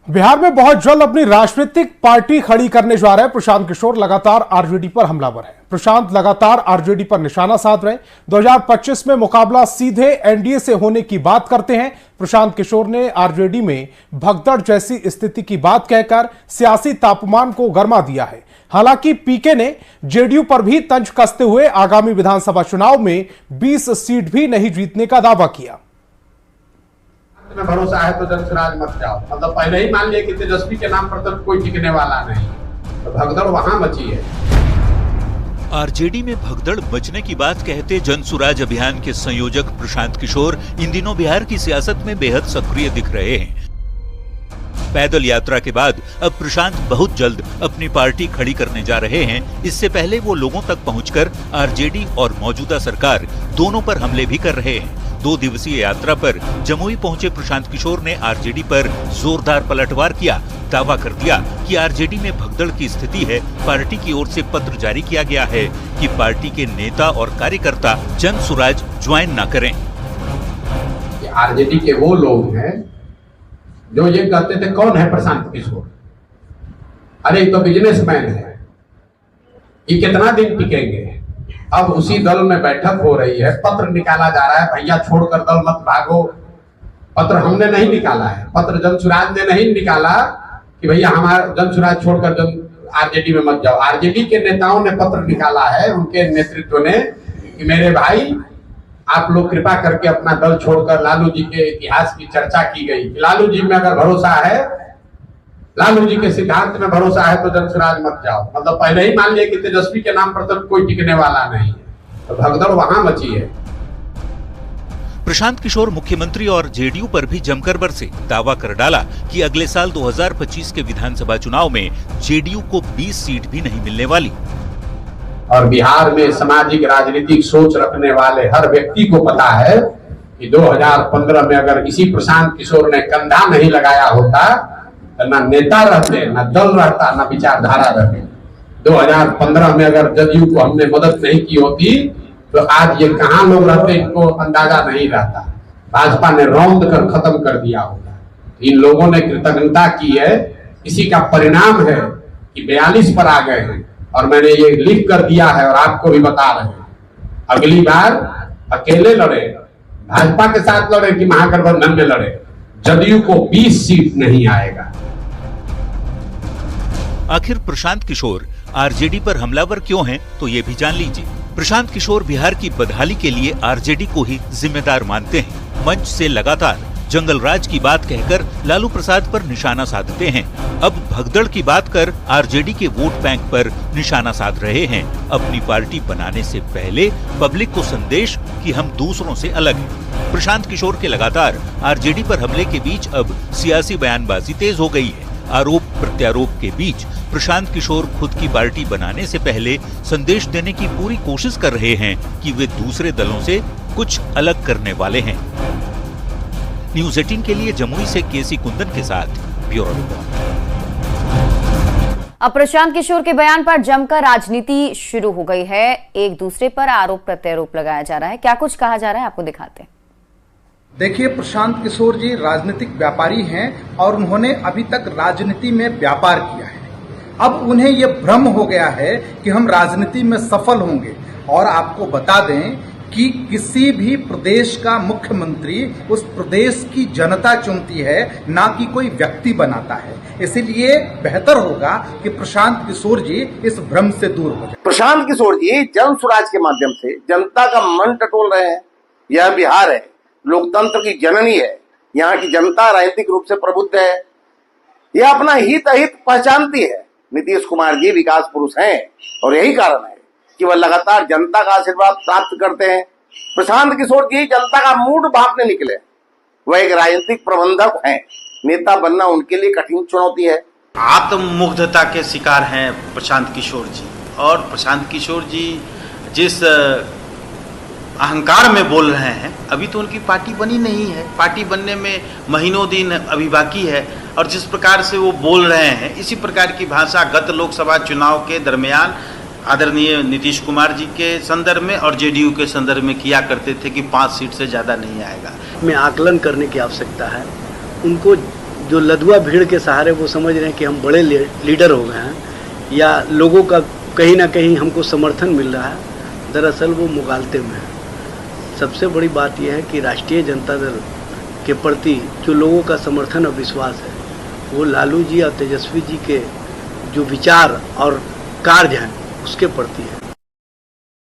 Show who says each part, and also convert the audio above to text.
Speaker 1: बिहार में बहुत जल्द अपनी राजनीतिक पार्टी खड़ी करने जा रहे हैं प्रशांत किशोर लगातार आरजेडी पर हमलावर हैं। प्रशांत लगातार आरजेडी पर निशाना साध रहे हैं। 2025 में मुकाबला सीधे एनडीए से होने की बात करते हैं। प्रशांत किशोर ने आरजेडी में भगदड़ जैसी स्थिति की बात कहकर सियासी तापमान को गर्मा दिया है। हालांकि पीके ने जेडीयू पर भी तंज कसते हुए आगामी विधानसभा चुनाव में 20 सीट भी नहीं जीतने का दावा किया।
Speaker 2: में भरोसा है तो जनसुराज मत जाओ। मतलब पहले ही मान लिया कि तेजस्वी के नाम पर तो कोई टिकने वाला नहीं, तो भगदड़ वहां मची है।
Speaker 3: आरजेडी में भगदड़ मचने की बात कहते जनसुराज अभियान के संयोजक प्रशांत किशोर इन दिनों बिहार की सियासत में बेहद सक्रिय दिख रहे हैं। पैदल यात्रा के बाद अब प्रशांत बहुत जल्द अपनी पार्टी खड़ी करने जा रहे हैं। इससे पहले वो लोगों तक पहुंचकर आरजेडी और मौजूदा सरकार दोनों पर हमले भी कर रहे हैं। 2 दिवसीय यात्रा पर जमुई पहुंचे प्रशांत किशोर ने आरजेडी पर जोरदार पलटवार किया। दावा कर दिया कि आरजेडी में भगदड़ की स्थिति है। पार्टी की ओर से पत्र जारी किया गया है कि पार्टी के नेता और कार्यकर्ता जनसुराज ज्वाइन न करें।
Speaker 2: आरजेडी के वो लोग हैं जो ये कहते थे कौन है प्रशांत किशोर, अरे तो बिजनेसमैन है, ये कितना दिन टिकेंगे। अब उसी दल में बैठक हो रही है, पत्र निकाला जा रहा है, भैया छोड़कर दल मत भागो। पत्र हमने नहीं निकाला है, पत्र जनसुराज ने नहीं निकाला कि भैया हमारा जनसुराज छोड़कर आरजेडी में मत जाओ। आरजेडी के नेताओं ने पत्र निकाला है, उनके नेतृत्व ने, कि मेरे भाई आप लोग कृपा करके अपना दल छोड़कर, लालू जी के इतिहास की चर्चा की गई, लालू जी में अगर भरोसा है, लालू जी के सिद्धांत में भरोसा है तो जनसुराज मत जाओ। मतलब पहले ही मान लिया कि तेजस्वी के नाम पर तो कोई टिकने वाला नहीं, तो भगदड़ वहां मची है।
Speaker 3: प्रशांत किशोर मुख्यमंत्री और जेडीयू पर भी जमकर बरसे। दावा कर डाला कि अगले साल 2025 के विधानसभा चुनाव में जेडीयू को 20 सीट भी नहीं मिलने वाली।
Speaker 2: और बिहार में सामाजिक राजनीतिक सोच रखने वाले हर व्यक्ति को पता है कि 2015 में अगर इसी प्रशांत किशोर ने कंधा नहीं लगाया होता तो ना नेता रहते, ना दल रहता, ना विचारधारा रहती। 2015 में अगर जदयू को हमने मदद नहीं की होती तो आज ये कहां लोग रहते, इनको अंदाजा नहीं रहता। भाजपा ने रौंद कर खत्म कर दिया होगा। इन लोगों ने कृतज्ञता की है, इसी का परिणाम है कि 42 पर आ गए हैं। और मैंने ये लिख कर दिया है और आपको भी बता रहे हैं, अगली बार अकेले लड़े, भाजपा के साथ लड़े कि महागठबंधन में लड़े, जदयू को 20 सीट नहीं आएगा।
Speaker 3: आखिर प्रशांत किशोर आरजेडी पर हमलावर क्यों हैं, तो ये भी जान लीजिए। प्रशांत किशोर बिहार की बदहाली के लिए आरजेडी को ही जिम्मेदार मानते हैं। मंच से लगातार जंगल राज की बात कहकर लालू प्रसाद पर निशाना साधते हैं। अब भगदड़ की बात कर आरजेडी के वोट बैंक पर निशाना साध रहे हैं। अपनी पार्टी बनाने से पहले पब्लिक को संदेश कि हम दूसरों से अलग हैं। प्रशांत किशोर के लगातार आरजेडी पर हमले के बीच अब सियासी बयानबाजी तेज हो गई है। आरोप प्रत्यारोप के बीच प्रशांत किशोर खुद की पार्टी बनाने से पहले संदेश देने की पूरी कोशिश कर रहे हैं कि वे दूसरे दलों से कुछ अलग करने वाले हैं। न्यूज़ 18 के लिए जमुई से केसी कुंदन के साथ ब्यूरो रिपोर्ट।
Speaker 4: अब प्रशांत किशोर के बयान पर जमकर राजनीति शुरू हो गई है। एक दूसरे पर आरोप प्रत्यारोप लगाया जा रहा है। क्या कुछ कहा जा रहा है, आपको दिखाते हैं।
Speaker 5: देखिए, प्रशांत किशोर जी राजनीतिक व्यापारी हैं और उन्होंने अभी तक राजनीति में व्यापार किया है। अब उन्हें यह भ्रम हो गया है कि हम राजनीति में सफल होंगे। और आपको बता दें कि किसी भी प्रदेश का मुख्यमंत्री उस प्रदेश की जनता चुनती है, ना कि कोई व्यक्ति बनाता है। इसलिए बेहतर होगा कि प्रशांत किशोर जी इस भ्रम से दूर हो जाए।
Speaker 6: प्रशांत किशोर जी जनसुराज के माध्यम से जनता का मन टटोल रहे हैं। यह बिहार है, लोकतंत्र की जननी है। यहाँ की जनता राजनीतिक रूप से प्रबुद्ध है, यह अपना हित अहित पहचानती है। नीतीश कुमार जी विकास पुरुष हैं और यही कारण है कि वह लगातार जनता का आशीर्वाद प्राप्त करते हैं। प्रशांत किशोर जी जनता का मूड भांपने निकले। वह एक राजनीतिक प्रबंधक हैं, नेता बनना उनके लिए कठिन चुनौती है।
Speaker 7: आत्ममुग्धता के शिकार हैं प्रशांत किशोर जी। और प्रशांत किशोर जी जिस अहंकार में बोल रहे हैं, अभी तो उनकी पार्टी बनी नहीं है। पार्टी बनने में महीनों दिन अभी बाकी है। और जिस प्रकार से वो बोल रहे हैं, इसी प्रकार की भाषा गत लोकसभा चुनाव के दरमियान आदरणीय नीतीश कुमार जी के संदर्भ में और जेडीयू के संदर्भ में किया करते थे कि 5 सीट से ज़्यादा नहीं आएगा।
Speaker 8: में आकलन करने की आवश्यकता है। उनको जो लदुआ भीड़ के सहारे वो समझ रहे हैं कि हम बड़े लीडर हो गए हैं या लोगों का कहीं ना कहीं हमको समर्थन मिल रहा है, दरअसल वो मुगालते में है। सबसे बड़ी बात यह है कि राष्ट्रीय जनता दल के प्रति जो लोगों का समर्थन और विश्वास है वो लालू जी और तेजस्वी जी के जो विचार और कार्य हैं उसके प्रति है।